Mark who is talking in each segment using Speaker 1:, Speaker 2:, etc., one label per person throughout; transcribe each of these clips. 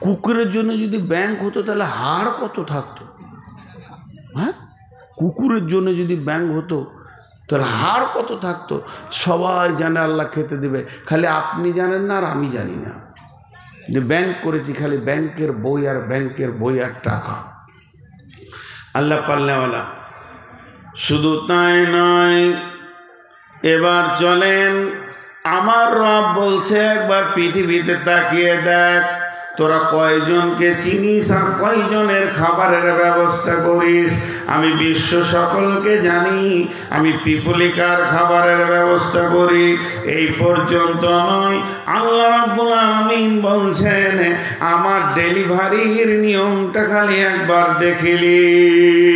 Speaker 1: কুকুরের জন্য যদি ব্যাংক হতো তাহলে হাড় কত থাকতো? হ্যাঁ, কুকুরের জন্য যদি ব্যাংক হতো তাহলে হাড় কত থাকতো? সবাই জানে আল্লাহ খেতে দেবে, খালি আপনি জানেন না আর আমি জানি না যে ব্যাংক করেছি, খালি ব্যাংকের বই আর ব্যাংকের বই আর টাকা। আল্লাহ পাল্লাওয়ালা। শুধু তাই নয়, এবার চলেন, আমার রব বলছে একবার পৃথিবীতে তাকিয়ে দেখ, তোরা কয়জনকে চিনিস আর কয়জনের খাবারের ব্যবস্থা করিস। আমি বিশ্ব সকলকে জানি, আমি পিপলিকার খাবারের ব্যবস্থা করি। এই পর্যন্ত নয়, আল্লাহ রাব্বুল আলামিন বলছেন আমার ডেলিভারির নিয়মটা খালি একবার দেখিলিস।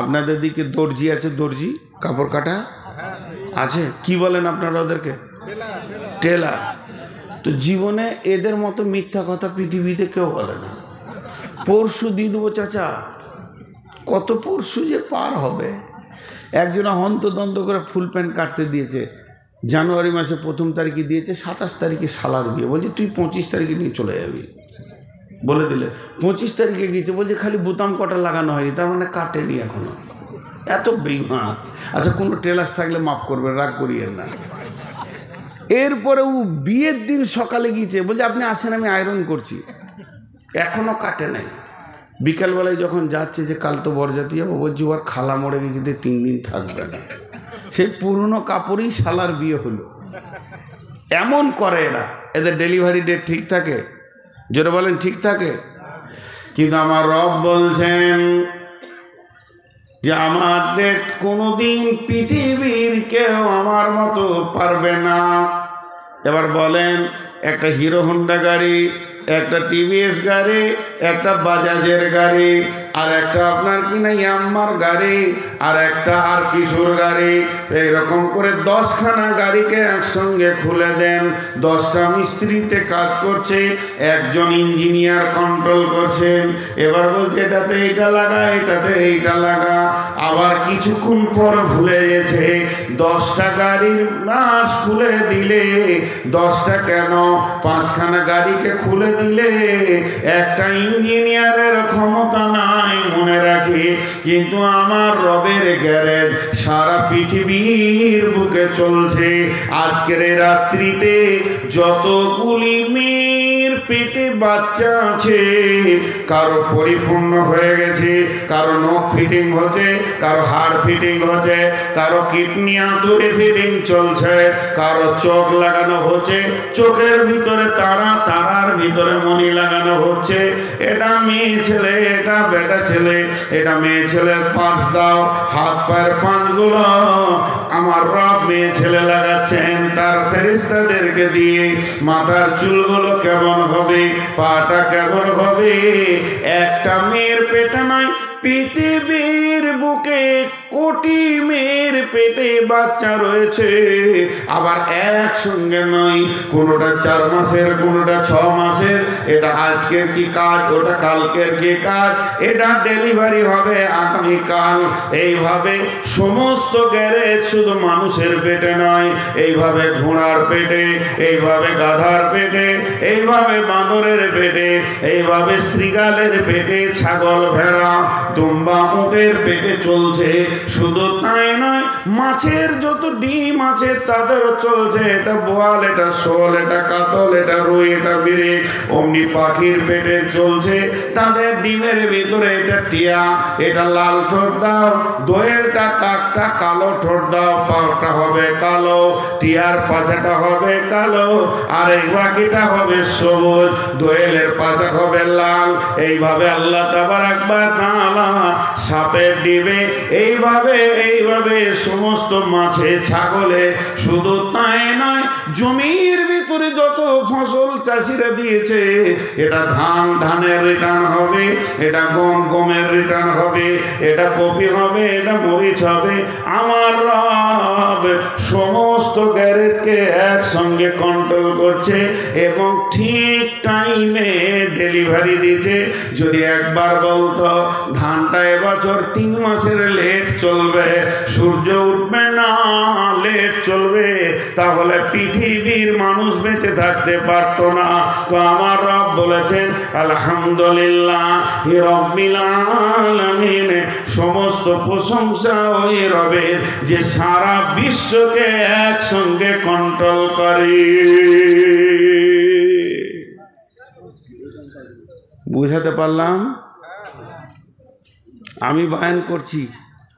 Speaker 1: আপনাদের দিকে দর্জি আছে? দর্জি কাপড় কাটা আছে? কি বলেন আপনারা ওদেরকে? টেলার। তো জীবনে এদের মতো মিথ্যা কথা পৃথিবীতে কেউ বলে না। পরশু দিয়ে দেবো চাচা, কত পরশু যে পার হবে। একজনা হন্তদন্ত করে ফুল প্যান্ট কাটতে দিয়েছে, জানুয়ারি মাসে 1 তারিখে দিয়েছে, 27 তারিখে শালার বিয়ে। বলছি তুই 25 তারিখে নিয়ে চলে যাবি, বলে দিলে 25 তারিখে গিয়েছে। বলছে খালি বোতাম কটা লাগানো হয়নি, তার মানে কাটেনি এখনো। এত বেইমান। আচ্ছা, কোনো টেলার্স থাকলে মাফ করবে, রাগ করিয়েন না। এরপরে ও বিয়ের দিন সকালে গিয়েছে, বলছে আপনি আসেন আমি আয়রন করছি, এখনও কাটে নাই। বিকালবেলায় যখন যাচ্ছে যে কাল তো বরযাত্রী যাবো, বলছি ওর খালা মরে গেছে, 3 দিন থাকবে না। সেই পুরনো কাপড়েই শালার বিয়ে হলো। এমন করে এরা। এদের ডেলিভারি ডেট ঠিক থাকে? জোরে বলেন ঠিক থাকে? কিন্তু আমার রব বলছেন যে আমার ডেট কোনোদিন পৃথিবীর কেউ আমার মতো পারবে না। এবার বলেন, একটা হিরো হোন্ডা গাড়ি, একটা টিভিএস গাড়ি, একটা বাজাজের গাড়ি, আর একটা আপনার কিনা ইয়াম্মার গাড়ি, আর একটা আর কিশোর গাড়ি, এইরকম করে 10খানা গাড়িকে একসঙ্গে খুলে দেন। 10টা মিস্ত্রিতে কাজ করছে, একজন ইঞ্জিনিয়ার কন্ট্রোল করছেন। এবার বলছে এটাতে এইটা লাগা, এটাতে এইটা লাগা। আবার কিছুক্ষণ পর ভুলে গেছে 10টা গাড়ির নাশ খুলে দিলে 10টা কেন 5খানা গাড়িকে খুলে দিলে একটা ইঞ্জিনিয়ারের ক্ষমতা নাই, মনে রাখি। কিন্তু আমার রবের গ্যারেজ সারা পৃথিবীর বুকে চলছে। আজকের রাত্রিতে যতগুলি মেয়ের পেটে বাচ্চা আছে, কারো পরিপূর্ণ হয়ে গেছে, কারো নখ ফিটিং হচ্ছে, কারো হাড় ফিটিং হচ্ছে, কারো কিডনি আঁতুড়ে ফিটিং চলছে, কারো চোখ লাগানো হচ্ছে, চোখের ভিতরে তারা, তারার ভিতরে মণি লাগানো হচ্ছে। এটা মেয়ে ছেলে, এটা বেটা ছেলে। এটা মেয়ে ছেলের পাঁচ দাও, হাত পায়ের পাঁচগুলো আমার রব মেয়ে ছেলে লাগাচ্ছেন তার ফেরেশতাদেরকে দিয়ে। মাথার চুলগুলো কেমন হবে, পাটা কেমন হবে। একটা মেয়ের পেটে নয়, পৃথিবীর বুকে কোটি মেয়ের পেটে বাচ্চা রয়েছে। আবার একসঙ্গে নয়, কোনোটা 4 মাসের, কোনোটা 6 মাসের। এটা আজকের কি কাজ, ওটা কালকের কি কাজ। এটা ডেলিভারি হবে আগামীকাল। এইভাবে সমস্ত গ্যারেজ শুধু মানুষের পেটে নয়, এইভাবে ঘোড়ার পেটে, এইভাবে গাধার পেটে, এইভাবে বাঁদরের পেটে, এইভাবে শৃগালের পেটে, ছাগল ভেড়া দুম্বা উটের পেটে চলছে। শুধু তাই নয়, মাছের যত ডিম আছে তাদেরও চলছে। এটা বোয়াল, এটা শোল, এটা কাতল, এটা রুই, এটা বিরিক। অমনি পাখির পেটে চলছে, তাদের ডিমের ভিতরে এটা টিয়া, এটা লাল ঠোঁট দাও। দোয়েলটা কাকটা কালো ঠোঁট দাও, পাটা হবে কালো, টিয়ার পাছাটা হবে কালো, আর এই বাকিটা হবে সবুজ, দোয়েলের পাছা হবে লাল। এইভাবে আল্লাহ তাবারাক ওয়া তাআলা সাপের ডিমে এইভাবে এইভাবে সমস্ত মাছে, ছাগলে। শুধু তাই নয়, জমির ভিতরে যত ফসল চাষিরা দিয়েছে, এটা ধান, ধানের রিটার্ন হবে, এটা গম, গমের রিটার্ন হবে, এটা কপি হবে, এটা মরিচ হবে। আমার রব সমস্ত গ্যারেজকে একসঙ্গে কন্ট্রোল করছে এবং ঠিক টাইমে ডেলিভারি দিচ্ছে। যদি একবার বলতো ধানটা এবছর 3 মাসের লেট চলবে, সূর্য উঠবে না, লেট চলবে, তাহলে পৃথিবীর মানুষ বেঁচে থাকতে পারতো না। তো আমার রব বলেছেন আলহামদুলিল্লাহি রাব্বিল আলামিন, সমস্ত প্রশংসা ওই রবের যে সারা বিশ্বকে একসঙ্গে কন্ট্রোল করে। বুঝাতে পারলাম? আমি বয়ান করছি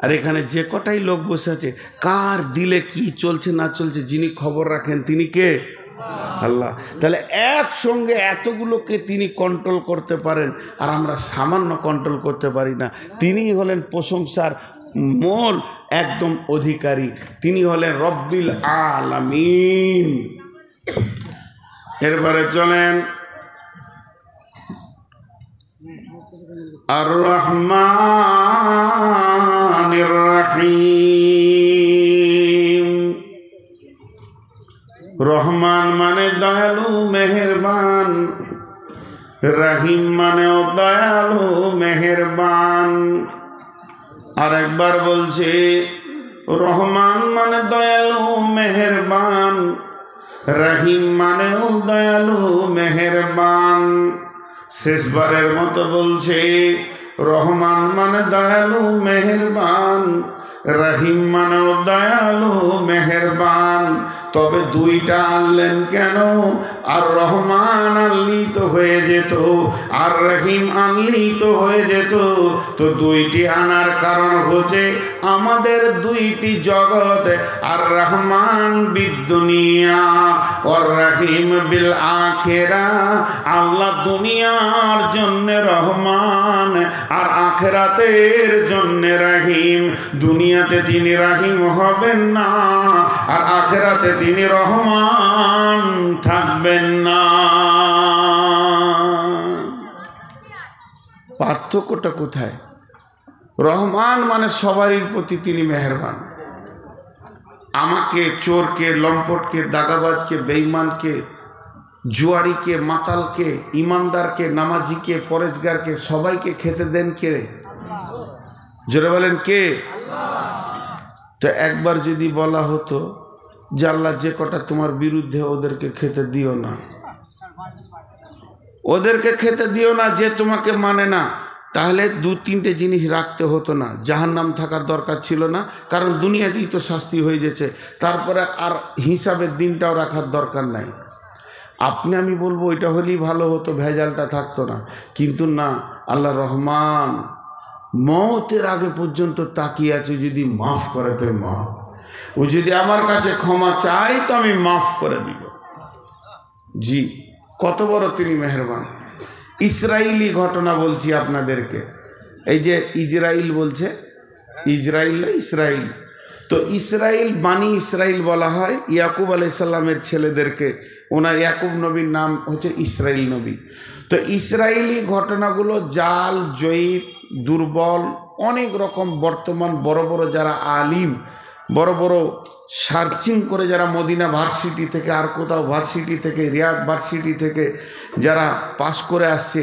Speaker 1: আর এখানে যে কটাই লোক বসে আছে, কার দিলে কি চলছে না চলছে যিনি খবর রাখেন তিনি কে? আল্লাহ। তাহলে একসঙ্গে এতগুলোকে তিনি কন্ট্রোল করতে পারেন আর আমরা সামান্য কন্ট্রোল করতে পারি না। তিনি হলেন প্রশংসার মূল একদম অধিকারী, তিনি হলেন রব্বিল আলামিন। এরপরে চলেন আর রহমানির রহিম। রহমান মানে দয়ালু মেহেরবান, রহিম মানেও দয়ালু মেহেরবান। আর একবার বলছে রহমান মানে দয়ালু মেহেরবান, রহিম মানেও দয়ালু মেহেরবান। শেষবারের মতো বলছে রহমান মানে দয়ালু মেহেরবান, রহিম মানেও দয়ালু মেহেরবান। তবে দুইটা আনলেন কেন? আর রহমান আনলি তো হয়ে যেত, আর রহিম আনলি তো হয়ে যেত। তো দুইটি আনার কারণ হচ্ছে আমাদের দুইটি জগৎ, আর রহমান বিদ্দুনিয়া আর রহিম বিল আখিরা। আল্লাহ দুনিয়ার জন্য রহমান আর আখিরাতের জন্য রহিম। দুনিয়াতে তিনি রহিম হবেন না আর আখিরাতে তিনি রহমান থাকবেন না। পার্থক্যটা কোথায়? রহমান মানে সবারই প্রতি তিনি মেহেরবান। আমাকে, চোরকে, লম্পটকে, দাগাবাজকে, বেঈমানকে, জুয়ারিকে, মাতালকে, ইমানদারকে, নামাজিকে, পরেজগারকে সবাইকে খেতে দেন কে? জোরে বলেন কে? তো একবার যদি বলা হতো যে আল্লাহ যে কটা তোমার বিরুদ্ধে ওদেরকে খেতে দিও না, ওদেরকে খেতে দিও না যে তোমাকে মানে না, তাহলে দু তিনটে জিনিস রাখতে হতো না, জাহান্নাম থাকার দরকার ছিল না, কারণ দুনিয়াতেই তো শাস্তি হয়ে গেছে। তারপরে আর হিসাবের দিনটাও রাখার দরকার নাই। আপনি আমি বলবো ওইটা হলেই ভালো হতো, ভেজালটা থাকতো না। কিন্তু না, আল্লাহ রহমান, মওতের আগে পর্যন্ত তাকিয়ে আছে যদি মাফ করে তো মাফ, ও যদি আমার কাছে ক্ষমা চাই তো আমি মাফ করে দিব। জি, কত বড় তিনি মেহেরবান। ইসরায়েলি ঘটনা বলছি আপনাদেরকে। এই যে ইজরাইল বলছে, ইজরাইল না ইসরাইল, তো ইসরাইল বানি ইসরাইল বলা হয় ইয়াকুব আলাইহিস সালামের ছেলেদেরকে। ওনার ইয়াকুব নবীর নাম হচ্ছে ইসরাইল নবী। তো ইসরায়েলি ঘটনাগুলো জাল, জয়ীফ, দুর্বল, অনেক রকম বর্তমান বড় বড় যারা আলিম, বড় বড় সার্চিং করে যারা মদিনা ভার্সিটি থেকে আর কোথাও ভার্সিটি থেকে, রিয়াদ ভার্সিটি থেকে যারা পাশ করে আসছে,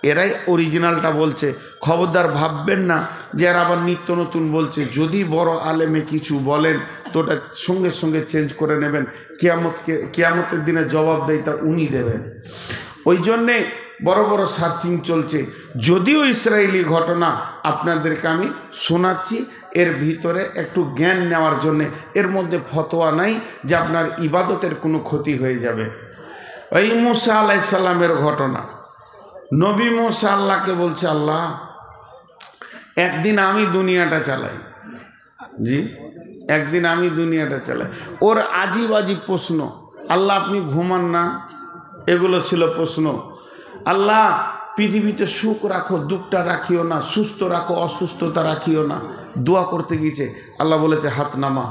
Speaker 1: এরাই অরিজিনালটা বলছে। খবরদার ভাববেন না যে এরা আবার নিত্য নতুন বলছে। যদি বড় আলেমে কিছু বলেন তো ওটা সঙ্গে সঙ্গে চেঞ্জ করে নেবেন, কিয়ামতের দিনে জবাব দেয় তা উনি দেবেন। ওই জন্যে বড় বড় সার্চিং চলছে। যদিও ইসরায়েলি ঘটনা আপনাদেরকে আমি শোনাচ্ছি, এর ভিতরে একটু জ্ঞান নেওয়ার জন্যে। এর মধ্যে ফতোয়া নাই যে আপনার ইবাদতের কোনো ক্ষতি হয়ে যাবে। ওই মুসা আলাইহিস সালামের ঘটনা। নবী মুসা আল্লাহকে বলছে, আল্লাহ একদিন আমি দুনিয়াটা চালাই। জি, একদিন আমি দুনিয়াটা চালাই। ওর আজিব আজিব প্রশ্ন। আল্লাহ আপনি ঘুমান না? এগুলো ছিল প্রশ্ন। আল্লাহ পৃথিবীতে সুখ রাখো, দুঃখটা রাখিও না, সুস্থ রাখো, অসুস্থতা রাখিও না। দোয়া করতে গিয়েছে, আল্লাহ বলেছে হাত নামা,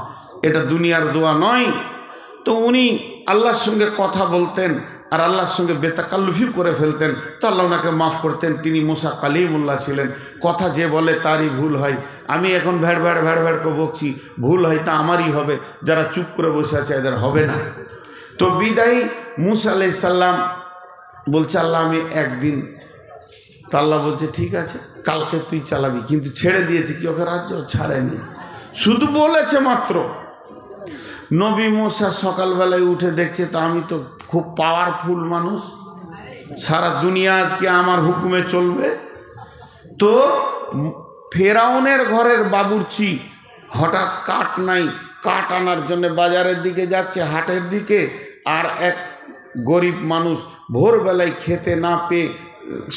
Speaker 1: এটা দুনিয়ার দোয়া নয়। তো উনি আল্লাহর সঙ্গে কথা বলতেন আর আল্লাহর সঙ্গে বেতাকাল্লুফি করে ফেলতেন, তো আল্লাহ ওনাকে মাফ করতেন। তিনি মুসা কালিমুল্লাহ ছিলেন। কথা যে বলে তারই ভুল হয়। আমি এখন ভ্যাড় ভ্যাড় ভ্যাড় ভ্যাড় করে বকছি, ভুল হয় তা আমারই হবে, যারা চুপ করে বসে আছে এদের হবে না। তো বিদায়ী মুসা আলাইহিস সালাম বলছে, আল্লাহ আমি একদিন। তা আল্লাহ বলছে ঠিক আছে, কালকে তুই চালাবি। কিন্তু ছেড়ে দিয়েছে কি? ওকে রাজ্য ছাড়েনি, শুধু বলেছে মাত্র। নবী মুসা সকালবেলায় উঠে দেখছে, তা আমি তো খুব পাওয়ারফুল মানুষ, সারা দুনিয়া আজকে আমার হুকুমে চলবে। তো ফেরাউনের ঘরের বাবুর্চি হঠাৎ কাঠ নাই, কাঠ আনার জন্য বাজারের দিকে যাচ্ছে, হাটের দিকে। আর এক গরিব মানুষ ভোরবেলায় খেতে না পেয়ে,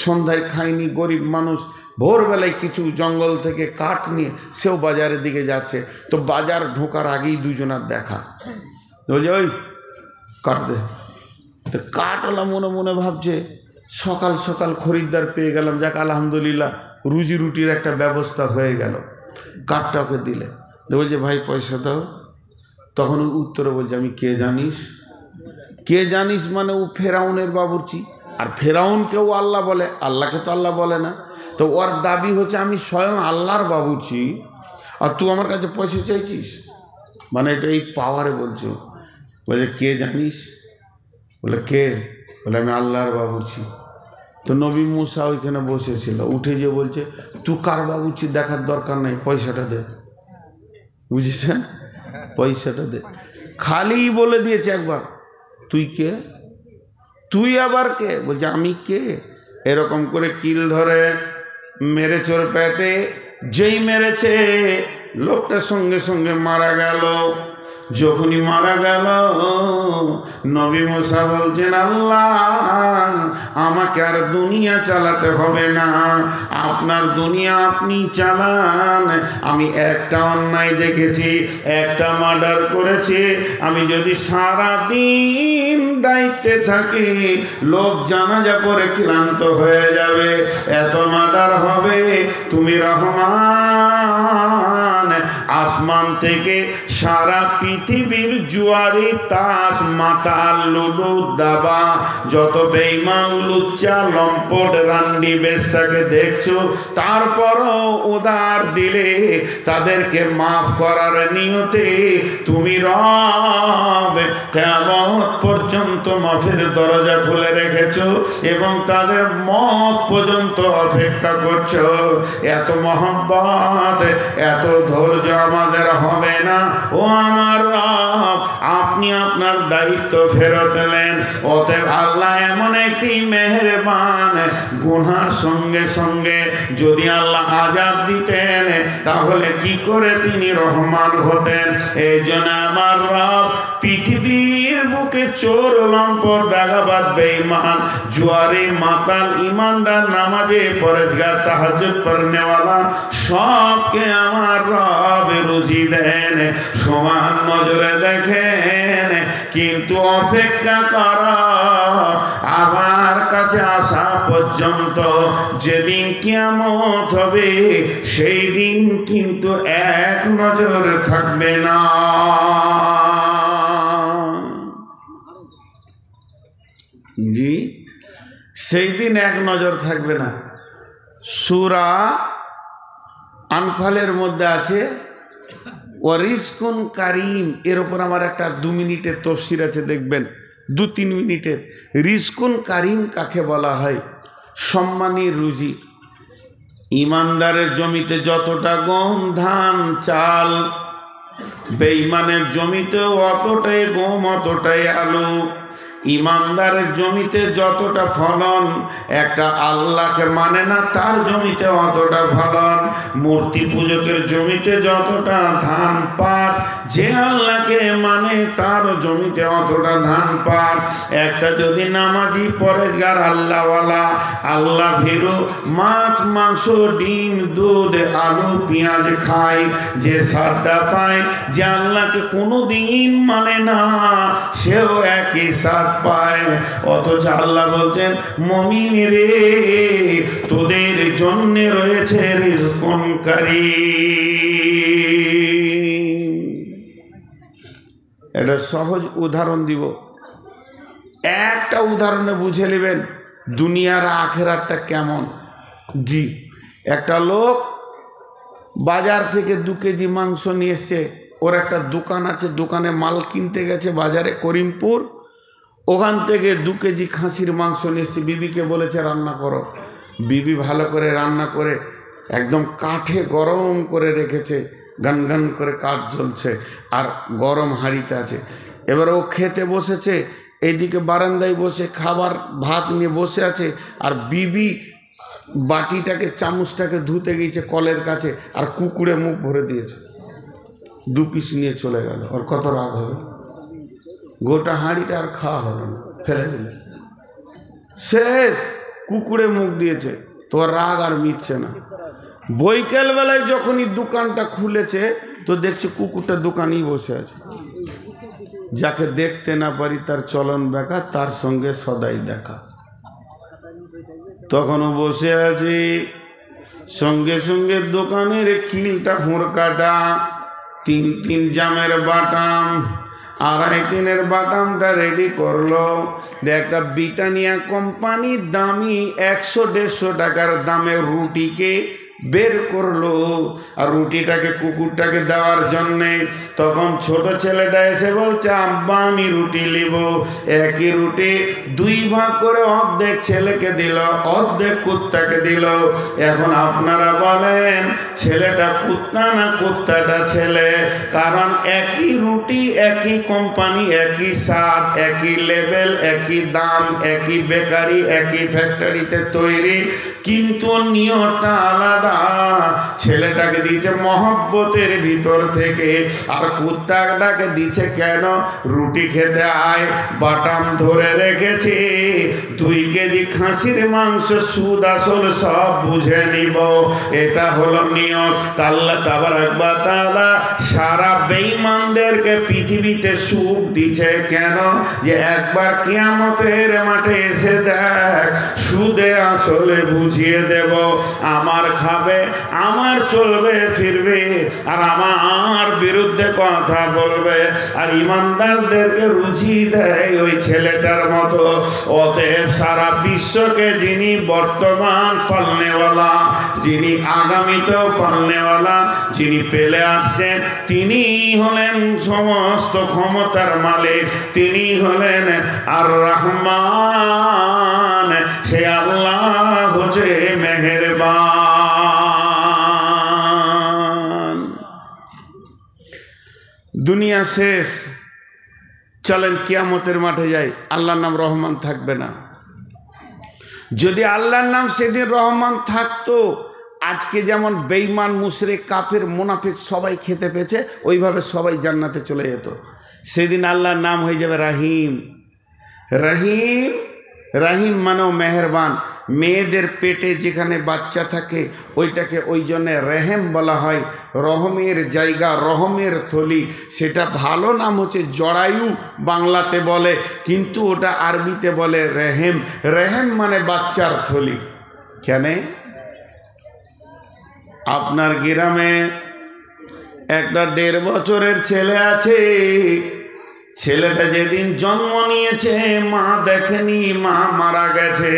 Speaker 1: সন্ধ্যায় খায়নি গরিব মানুষ, ভোরবেলায় কিছু জঙ্গল থেকে কাঠ নিয়ে সেও বাজারের দিকে যাচ্ছে। তো বাজার ঢোকার আগেই দুজনার দেখা, বলছে ওই কাঠ দে। তো কাঠওয়ালা মনে মনে ভাবছে সকাল সকাল খরিদ্দার পেয়ে গেলাম, যাক আলহামদুলিল্লাহ, রুজি রুটির একটা ব্যবস্থা হয়ে গেল। কাঠটা ওকে দিলে, বলছে ভাই পয়সা দাও। তখন উত্তরে বলছে আমি কে জানিস? কে জানিস মানে ও ফেরাউনের বাবুর্চি। আর ফেরাউনকেও আল্লাহ বলে, আল্লাহকে তো আল্লাহ বলে না। তো ওর দাবি হচ্ছে আমি স্বয়ং আল্লাহর বাবুর্চি, আর তুই আমার কাছে পয়সা চাইছিস, মানে এটা এই পাওয়ারে বলছো। বলে কে জানিস? বলে কে? বলে আমি আল্লাহর বাবুর্চি। তো নবী মুসা ওইখানে বসেছিল, উঠে যে বলছে তুই কার বাবুর্চি দেখার দরকার নাই, পয়সাটা দে। বুঝেছেন? পয়সাটা দে। খালি বলে দিয়েছে একবার তুই কে, তুই আবার কে? বলছে আমি কে। এরকম করে কিল ধরে মেরেছে ওর পেটে। যেই মেরেছে লোকটা সঙ্গে সঙ্গে মারা গেল। যখনই মারা গেল নবী মুসা বলছেন আল্লাহ আমাকে আর দুনিয়া চালাতে হবে না, আপনার দুনিয়া আপনি চালান। আমি একটা অন্যায় দেখেছি, একটা মার্ডার করেছে। আমি যদি সারা দিন দায়িত্বে থাকি লোক জানাজা করে ক্লান্ত হয়ে যাবে, এত মার্ডার হবে। তুমি রহমান, আসমান থেকে সারা পৃথিবীর জুয়ারি তাস মাতাল লুডু দাবা যত বেঈমান লুচ্চা লম্পট রান্ডি বেশ্যাকে দেখছো, তারপরও উদার দিলে তাদেরকে মাফ করার নিয়তে তুমি রব কিয়ামত পর্যন্ত মাফের দরজা খুলে রেখেছো এবং তাদের মত পর্যন্ত অপেক্ষা করছো। এত মহব্বত, এত ধৈর্য আমাদের হবে না। ও আমার রব, আপনি আপনার দায়িত্ব ফেরত নেন। অতএব আল্লাহ এমন একটি মেহেরবান, গুনার সঙ্গে সঙ্গে যদি আল্লাহ আযাব দিতেন তাহলে কি করে তিনি রহমান হতেন। এই জন্য আমার রব পৃথিবীর বুকে চোর লম্পট দাগাবাজ বেঈমান জুয়ারি মাতাল ইমানদার নামাজে পরেজগার তাহাজ্জুদ পড়নেওয়ালা সবকে আমার রব রুজি দেন, সমান নজরে দেখেন। কিন্তু অপেক্ষা কর আমার কাছে আসা পর্যন্ত। যেদিন কিয়ামত হবে সেই দিন কিন্তু এক নজর থাকবে না। জি, সেই দিন এক নজর থাকবে না। সূরা আনফালের মধ্যে আছে ওয়ারিজকুন কারিম। এর উপর আমার একটা 2 মিনিটের তফসির আছে, দেখবেন 2-3 মিনিটের। রিজকুন কারিম কাকে বলা হয়? সম্মানী রুজি। ইমানদারের জমিতে যতটা গম ধান চাল, বেঈমানের জমিতেও অতটাই গম অতটাই আলু। ইমানদারের জমিতে যতটা ফলন, একটা আল্লাহকে মানে না তার জমিতে অতটা ফলন। মূর্তি পূজকের জমিতে যতটা ধান পাট, যে আল্লাহকে মানে তার জমিতে অতটা ধান পাট। একটা যদি নামাজি পরেজগার আল্লাহওয়ালা আল্লাহ ভীরু মাছ মাংস ডিম দুধ আলু পেঁয়াজ খায়, যে সারটা পায়, যে আল্লাহকে কোনোদিন মানে না, সেও একই সার পায়। অথচ আল্লাহ বলছেন মুমিন রে তোদের জন্য রয়েছে রিজকুন কারীম। এটা সহজ উদাহরণ দিব, একটা উদাহরণে বুঝে নেবেন দুনিয়ার আখেরাতটা কেমন। জি, একটা লোক বাজার থেকে 2 কেজি মাংস নিয়ে এসছে। ওর একটা দোকান আছে, দোকানে মাল কিনতে গেছে বাজারে করিমপুর। ওখান থেকে 2 কেজি খাসির মাংস নিয়ে এসছে। বিবিকে বলেছে রান্না করো। বিবি ভালো করে রান্না করে একদম কাঠে গরম করে রেখেছে, গান গান করে কাঠ জ্বলছে আর গরম হাঁড়িতে আছে। এবার ও খেতে বসেছে, এইদিকে বারান্দায় বসে খাবার ভাত নিয়ে বসে আছে, আর বিবি বাটিটাকে চামচটাকে ধুতে গিয়েছে কলের কাছে, আর কুকুরে মুখ ভরে দিয়েছে, 2 পিস নিয়ে চলে গেল। ওর কত রাগ হবে? গোটা হাঁড়িটা আর খাওয়া হলো না, ফেলে দিলে, শেষ। কুকুরে মুখ দিয়েছে, তোর রাগ আর মিটছে না। বৈকাল বেলায় যখনই দোকানটা খুলেছে তো দেখছে কুকুরটা দোকানেই বসে আছে। যাকে দেখতে না পারি তার চলন বেকার, তার সঙ্গে সদাই দেখা। তখনও বসে আছি, সঙ্গে সঙ্গে দোকানের খিলটা হুঁড়কাটা, 3 জামের বাটাম, 2.5 তিনের বাটামটা রেডি করলো। একটা ব্রিটানিয়া কোম্পানির দামি 100-150 টাকার দামের রুটিকে বের করলো, আর রুটিটাকে কুকুরটাকে দেওয়ার জন্যে। তখন ছোট ছেলেটা এসে বলছে, আব্বা আমি রুটি নিব। একই রুটি 2 ভাগ করে অর্ধেক ছেলেকে দিল, অর্ধেক কুত্তাকে দিল। এখন আপনারা বলেন ছেলেটা কুত্তা না কুত্তাটা ছেলে? কারণ একই রুটি, একই কোম্পানি, একই স্বাদ, একই লেভেল, একই দাম, একই বেকারি, একই ফ্যাক্টরিতে তৈরি, কিন্তু নিয়তটা আলাদা। ছেলেটাকে দিয়েছে মহব্বতের ভিতর থেকে, আর কুত্তাটাকে দিচ্ছে কেন? রুটি খেতে আয়, বাটাম ধরে রেখেছি, 2 কেজি খাসির মাংস সুদ আসল সব বুঝে নিব। এটা হলো নিয়ত। আল্লাহ তাবারক ওয়া তাআলা সারা বেঈমানদেরকে পৃথিবীতে সুখ দিচ্ছে কেন? যে একবার কিয়ামতের মাঠে এসে দেখ, সুদে আসলে বুঝিয়ে দেব। আমার খাবে, আমার চলবে ফিরবে, আর আমার বিরুদ্ধে কথা বলবে, আর ইমানদারদেরকে রুচি দেয় ওই ছেলেটার মতো। অতএব সারা বিশ্বকে যিনি বর্তমান পালনেওয়ালা, যিনি আগামীতেও পালনেওয়ালা, যিনি পেলে আসছেন, তিনি হলেন সমস্ত ক্ষমতার মালিক, তিনি হলেন আর রহমান। সে আল্লাহ হচ্ছে মেহেরবান। দুনিয়া শেষ, চলেন কিয়ামতের মাঠে যাই। আল্লাহর নাম রহমান থাকবে না। যদি আল্লাহর নাম সেদিন রহমান থাকতো, আজকে যেমন বেঈমান, মুশরিক, কাফের, মুনাফিক সবাই খেতে পেয়েছে, ওইভাবে সবাই জান্নাতে চলে যেত। সেদিন আল্লাহর নাম হয়ে যাবে রাহিম। রহিম, রাহিম মানেও মেহেরবান। মেয়েদের পেটে যেখানে বাচ্চা থাকে ওইটাকে ওই জন্যে রেহেম বলা হয়, রহমের জায়গা, রহমের থলি। সেটা ভালো নাম হচ্ছে জরায়ু বাংলাতে বলে, কিন্তু ওটা আরবিতে বলে রেহেম। রেহেম মানে বাচ্চার থলি। কেন? আপনার গ্রামে একটা 1.5 বছরের ছেলে আছে, ছেলেটা যেদিন জন্ম নিয়েছে মা দেখেনি, মা মারা গেছে।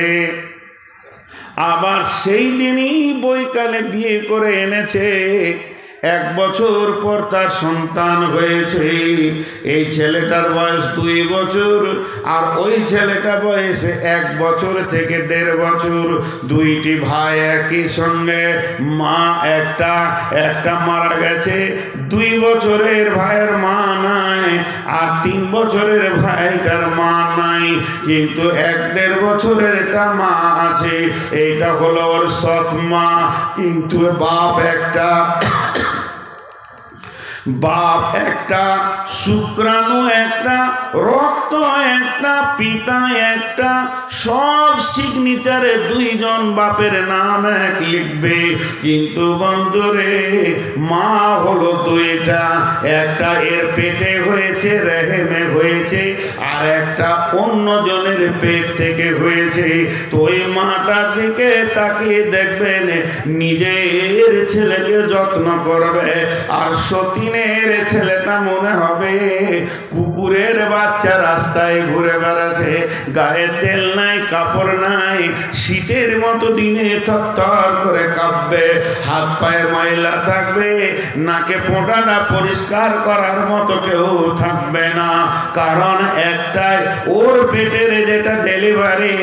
Speaker 1: আবার সেই দিনই বৈকালে বিয়ে করে এনেছে, 1 বছর পর তার সন্তান হয়েছে। এই ছেলেটার বয়স 2 বছর, আর ওই ছেলেটা বয়সে 1 বছর থেকে 1.5 বছর। 2টি ভাই একই সঙ্গে, মা একটা মারা গেছে। 2 বছরের ভাইয়ের মা নাই, আর 3 বছরের ভাইটার মা নাই, কিন্তু 1.5 বছরের একটা মা আছে। এইটা হলো ওর সৎ মা, কিন্তু বাপ একটা, শুক্রাণু একটা, রক্ত একটা, পিতা একটা, সব সিগনেচারে 2 জন বাপের নাম এক লিখবে। কিন্তু বন্ধুরে, মা হলো 2টা, একটা এর পেটে হয়েছে, রেহেমে হয়েছে, আর একটা অন্য জনের পেট থেকে হয়েছে। তো ওই মাটার দিকে তাকিয়ে দেখবেন, নিজের ছেলেকে যত্ন করবে, আর সতীনের ছেলেটা মনে হবে কুকুরের বাচ্চা, রাস্তায় ঘুরে বেড়াচ্ছে, গায়ে তেল নাই, কাপড় নাই, শীতের মতো দিনে থরথর করে কাঁপবে, হাত পায়ে ময়লা থাকবে, নাকে পোঁটাটা পরিষ্কার করার মতো কেউ থাকবে না। কারণ একটাই, ওর পেটের যেটা ডেলিভারি,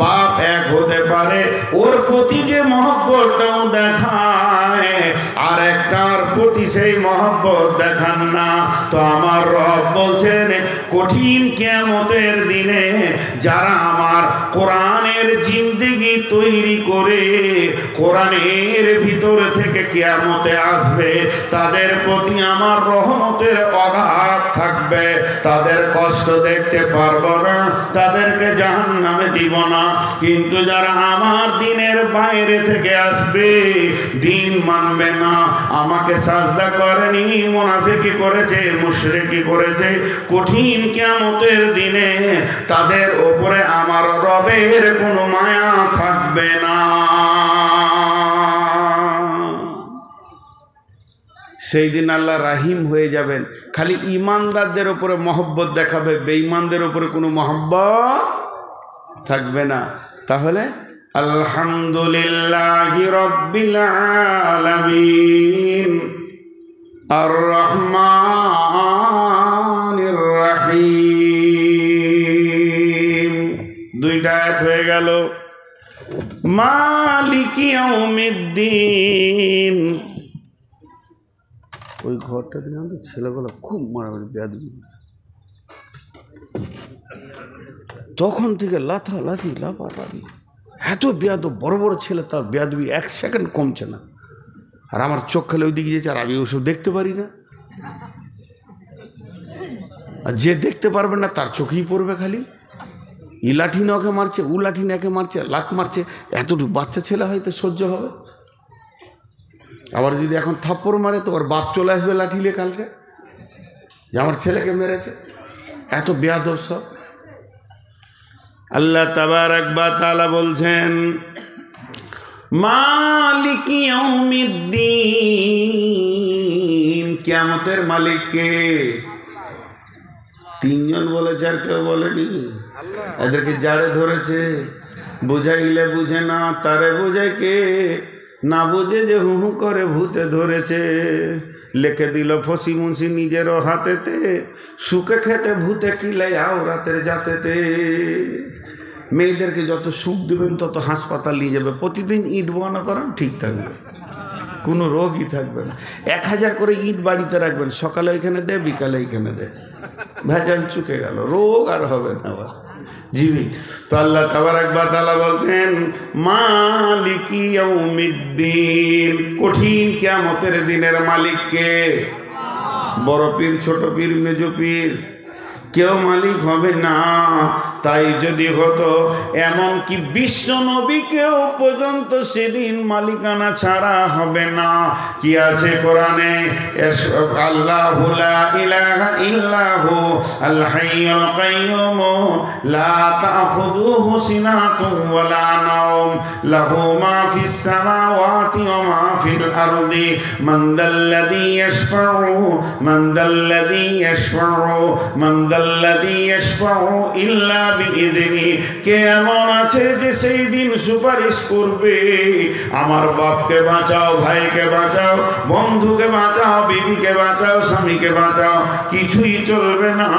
Speaker 1: বাপ এক হতে পারে, ওর প্রতি যে মহব্বতটাও দেখায়, আর একটার প্রতি সেই মহব্বত মহব্বত দেখান না। তো আমার রব বলছেন কঠিন কিয়ামতের দিনে যারা আমার কোরআনের জিন্দেগি তৈরি করে কোরআনের ভিতর থেকে কিয়ামতে আসবে, তাদের প্রতি আমার রহমতের অগাধ থাকবে। তাদের কষ্ট দেখতে পারবো না, তাদেরকে জাহান্নামে দিব না। কিন্তু যারা আমার দিনের বাইরে থেকে আসবে, দিন মানবে না, আমাকে সাজদা করেনি, মুনাফিকি করেছে, মুশরিকি করেছে, কঠিন কিয়ামতের দিনে তাদের উপরে আমার রবের কোনো মায়া থাকবে না। সেই দিন আল্লাহ রাহিম হয়ে যাবেন, খালি ইমানদারদের উপরে মহব্বত দেখাবে, বেঈমানদের উপরে কোনো মহব্বত থাকবে না। তাহলে আলহামদুলিল্লাহি রাব্বিল আলামিন আর রহমানির রহিম, দুইটা আয়াত হয়ে গেল। মালিকি ইয়াউমিদ্দিন, ওই ঘরটা দিলাম তো ছেলেগুলো খুব মারামারি বেয়াদবি, তখন থেকে লাথালাথি লাফালাফি, এত বেয়াদব, বড় বড় ছেলে, তার বেয়াদবি এক সেকেন্ড কমছে না। আর আমার চোখ খেলে ওই দিকে যেছে, আর আমি ওসব দেখতে পারি না। আর যে দেখতে পারবে না তার চোখেই পড়বে খালি, ই লাঠি না ওকে মারছে, উ লাঠি না একে মারছে, লাট মারছে, এতটুকু বাচ্চা ছেলে হয়তো সহ্য হবে। আবার যদি এখন থাপ্পড় মারে তো ওর বাপ চলে আসবে লাঠি নিয়ে কালকে, যে আমার ছেলেকে মেরেছে। এত বেয়াদব সব। আল্লাহ তাবারাক ওয়া তাআলা বলছেন মালিকি ইয়াউমিদ্দিন, কিয়ামতের মালিক কে? তিনজন বলেছে, আর কেউ বলেনি। এদেরকে জাড়ে ধরেছে, বুঝাইলে বুঝে না, তারে বুঝাই কে? না বুঝে যে হু হু করে ভূতে ধরেছে, লিখে দিল ফসি মুন্সি নিজেরও হাতেতে, সুখে খেতে ভূতে কিলাই আওরাতের জাতেতে। মেয়েদেরকে যত সুখ দেবেন তত হাসপাতাল নিয়ে যাবে, প্রতিদিন ইট বানা করেন, ঠিক থাকবে, কোনো রোগই থাকবে না। 1000 করে ইট বাড়িতে রাখবেন, সকালে ওইখানে দে, বিকালে এইখানে দে, ভেজাল চুকে গেল, রোগ আর হবে না। জিবি তো আল্লাহ তাবারাক ওয়া তাআলা বলতেন মালিকি ইয়াউমিদ্দিন, কঠিন কিয়ামতের দিনের মালিক কে? বড় পীর, ছোট পীর, মেজো পীর, কেউ মালিক হবে না। তাই যদি হতো, এমন কি বিশ্ব নবীকেও পর্যন্ত সেদিন মালিকানা ছাড়া হবে না। কি আছে কোরআনে? আল্লাহু লা ইলাহা ইল্লাহু আল হাইয়ুল কাইয়্যুম লা তাখুযুহু সিনাতুন ওয়া লা নাওম লাহু মা ফিস সামাওয়াতি ওয়া মা ফিল আরদি মান দাল্লাযী ইয়াশফাউ মান দাল্লাযী ইয়াশফাউ মান দাল্লাযী ইয়াশফাউ ইল্লা বিইذনি। কে এমন আছে যে সেই দিন সুপারিশ করবে? আমার বাপকে বাঁচাও, ভাইকে বাঁচাও, বন্ধুকে বাঁচাও, বিবিকে বাঁচাও, স্বামীকে বাঁচাও, কিছুই চলবে না।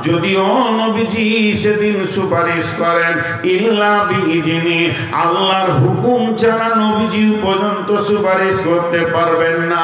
Speaker 1: যদিও নবীজি সেদিন সুপারিশ করেন, ইল্লা বিইذনি, আল্লাহর হুকুম ছাড়া নবীজি পর্যন্ত সুপারিশ করতে পারবেন না।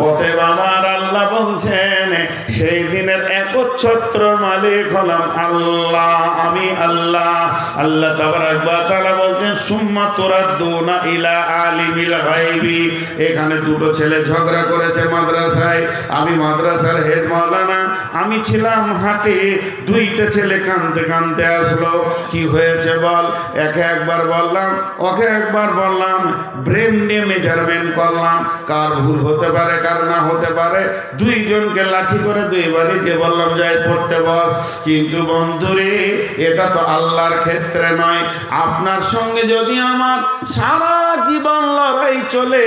Speaker 1: অতএব আমার আল্লাহ বলছেন সেই দিনের একচ্ছত্র মালিক হলাম আল্লাহ, আমি আল্লাহ। আল্লাহ তাবারাক ওয়া তাআলা বলছেন সুম্মা তুরাদ্দুনা ইলা আলিমিল গায়বি। এখানে দুটো ছেলে ঝগড়া করেছে মাদ্রাসায়, আমি মাদ্রাসার হেড মাওলানা, আমি ছিলাম হাটে। দুইটা ছেলে কাঁদতে কাঁদতে আসলো, কি হয়েছে বল? একে একবার বললাম, ওকে একবার বললাম, ব্রেন দিয়ে মেজারমেন্ট করলাম, কার ভুল হতে পারে কার না হতে পারে। দুইজনকে লাঠি করে দুইবারই দিয়ে বললাম যাই পড়তে বস। কিন্তু বন্ধুরে, এটা তো আল্লাহর ক্ষেত্রে নয়। আপনার সঙ্গে যদি আমার সারা জীবন লড়াই চলে,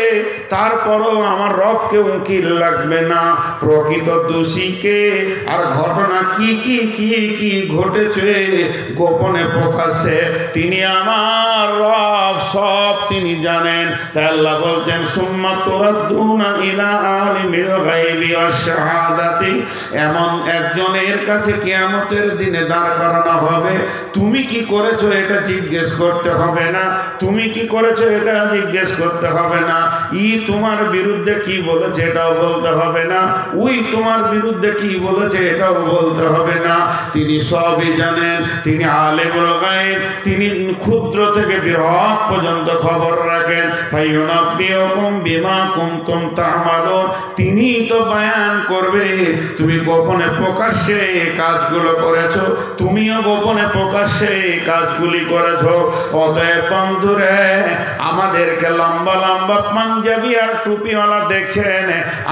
Speaker 1: তারপরও আমার রবকে উকিল লাগবে না। প্রকৃত দোষীকে আর ঘটনা কি কি কি কি ঘটেছে গোপনে প্রকাশে তিনি আমার রব সব তিনি জানেন। তাই আল্লাহ বলছেন সুম্মা তুরাদ্দুনা ইলা আলিমিল গায়বি ওয়াশ শাহাদাতি, এমন একজনের কাছে কিয়ামতের দিনে দাঁড় করানো হবে। তুমি কি করেছো এটা জিজ্ঞেস করতে হবে না, তুমি কি করেছো এটা জিজ্ঞেস করতে হবে না, ই তোমার বিরুদ্ধে কি বলেছে এটাও বলতে হবে না, উই তোমার বিরুদ্ধে কি বলেছে এটাও বলতে হবে না। তিনি সবই জানেন, তিনি আলিমুল গায়ব, তিনি ক্ষুদ্র থেকে বৃহৎ পর্যন্ত খবর রাখেন। ফায়ুনাব্বিউকুম বিমা কুনতুম তা'মালুন, তিনি তো বয়ান করবে তুমি গোপনে প্রকাশ্যে এই কাজগুলো করেছো, তুমিও গোপনে প্রকাশ্যে এই কাজগুলি করেছো। অতএব বন্ধুরে, আমাদেরকে লম্বা লম্বা পাঞ্জাবি আর টুপিওয়ালা দেখছেন,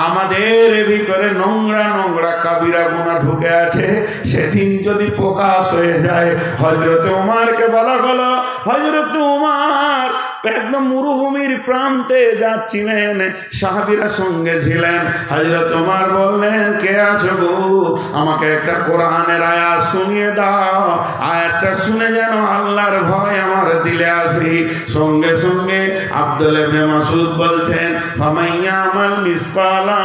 Speaker 1: আমাদের ভিতরে নোংরা নোংরা কাবিরা গুনাহ ঢুকে আছে। সেদিন যদি প্রকাশ হয়ে যায়, হযরত উমরকে বলা হলো, হযরত উমর একদম মরুভূমির প্রান্তে যাচ্ছিলেন, সাহাবীরা সঙ্গে ছিলেন। হযরত উমর বললেন, কে আছো গো, আমাকে একটা কোরআনের আয়াত শুনিয়ে দাও, আয়াতটা শুনে যেন আল্লাহর ভয় আমার দিলে আসে। সঙ্গে সঙ্গে আব্দুল্লাহ ইবনে মাসউদ বলছেন, ফামাইয়ামাল মিসকালা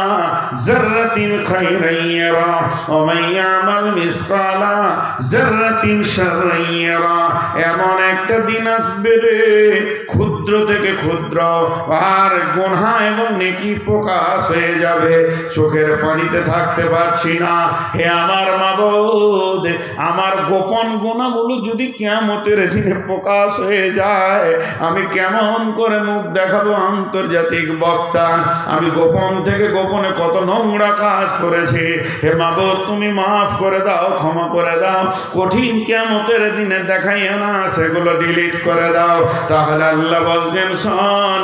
Speaker 1: যাররাতিন খায়রান ইয়ারা ওয়া মাইয়ামাল মিসকালা যাররাতিন শাররান ইয়ারা। এমন একটা দিন আসবে রে, ক্ষুদ্র থেকে ক্ষুদ্র আর গুনাহ এবং নেকি প্রকাশ হয়ে যাবে, চোখের পানিতে থাকতে পারছি না। হে আমার মাবুদ, আমার গোপন গুনাহগুলো যদি কিয়ামতের দিনে প্রকাশ হয়ে যায়, আমি কেমন করে মুখ দেখাবো আন্তর্জাতিক বক্তা? আমি গোপন থেকে গোপনে কত নোংরা কাজ করেছি। হে মাবুদ, তুমি মাফ করে দাও, ক্ষমা করে দাও, কঠিন কিয়ামতের দিনে দেখাইও না, সেগুলো ডিলিট করে দাও। তাহলে আল্লাহ বলছেন, শোন,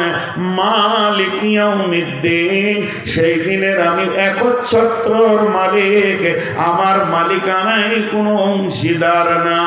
Speaker 1: মালিক ইয়াউমিদ্দিন, সেই দিনের আমি একচ্ছত্রর মালিক, আমার মালিকানায় কোনো অংশীদার নাই।